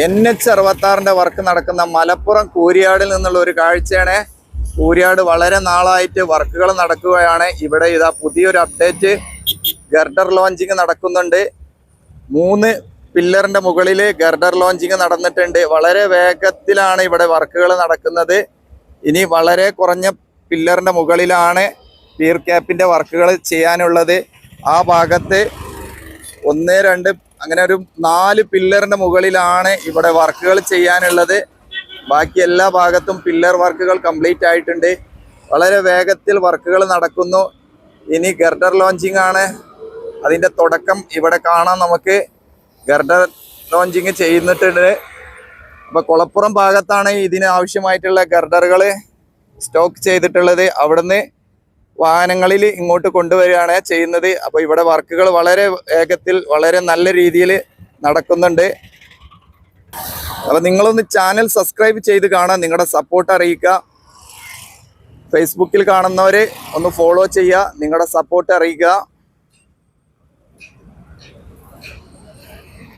NH66 work നടക്കുന്ന മലപ്പുറം കൂരിയാടിൽ നിന്നുള്ള ഒരു കാഴ്ചയാണ്. കൂരിയാട് വളരെ നാളായിട്ട് വർക്കുകൾ നടക്കുകയാണ്. ഇവിടെ ഇതാ പുതിയൊരു അപ്ഡേറ്റ്, ഗർഡർ ലോഞ്ചിങ് നടക്കുന്നുണ്ട്. 3 പില്ലറിന്റെ മുകളിൽ ഗർഡർ ലോഞ്ചിങ് നടന്നിട്ടുണ്ട്. വളരെ വേഗത്തിലാണ് ഇവിടെ വർക്കുകൾ നടക്കുന്നത്. ഇനി വളരെ കുറഞ്ഞ പില്ലറിന്റെ മുകളിലാണ് പിയർ ക്യാപ്പിന്റെ വർക്കുകൾ ചെയ്യാനുള്ളത്. ആ ഭാഗത്ത് 1, 2 അങ്ങനെ ഒരു 4 പില്ലറിന്റെ മുകളിലാണ് ഇവിടെ വർക്കുകൾ ചെയ്യാനുള്ളത്. ബാക്കി എല്ലാ ഭാഗത്തും പില്ലർ വർക്കുകൾ കംപ്ലീറ്റ് ആയിട്ടുണ്ട്. വളരെ വേഗത്തിൽ വർക്കുകൾ നടക്കുന്നു. ഇനി ഗർഡർ ലോഞ്ചിങ് ആണ് അതിൻ്റെ തുടക്കം. ഇവിടെ കാണാം, നമുക്ക് ഗർഡർ ലോഞ്ചിങ് ചെയ്യുന്നിട്ടുണ്ട്. അപ്പോൾ കുളപ്പുറം ഭാഗത്താണ് ഇതിന് ആവശ്യമായിട്ടുള്ള ഗർഡറുകൾ സ്റ്റോക്ക് ചെയ്തിട്ടുള്ളത്. അവിടുന്ന് വാഹനങ്ങളിൽ ഇങ്ങോട്ട് കൊണ്ടുവരികയാണ് ചെയ്യുന്നത്. അപ്പോൾ ഇവിടെ വർക്കുകൾ വളരെ വേഗത്തിൽ വളരെ നല്ല രീതിയിൽ നടക്കുന്നുണ്ട്. അപ്പോൾ നിങ്ങളൊന്ന് ചാനൽ സബ്സ്ക്രൈബ് ചെയ്ത് കാണാൻ നിങ്ങളുടെ സപ്പോർട്ട് അറിയിക്കുക. ഫേസ്ബുക്കിൽ കാണുന്നവർ ഒന്ന് ഫോളോ ചെയ്യുക, നിങ്ങളുടെ സപ്പോർട്ട് അറിയിക്കുക.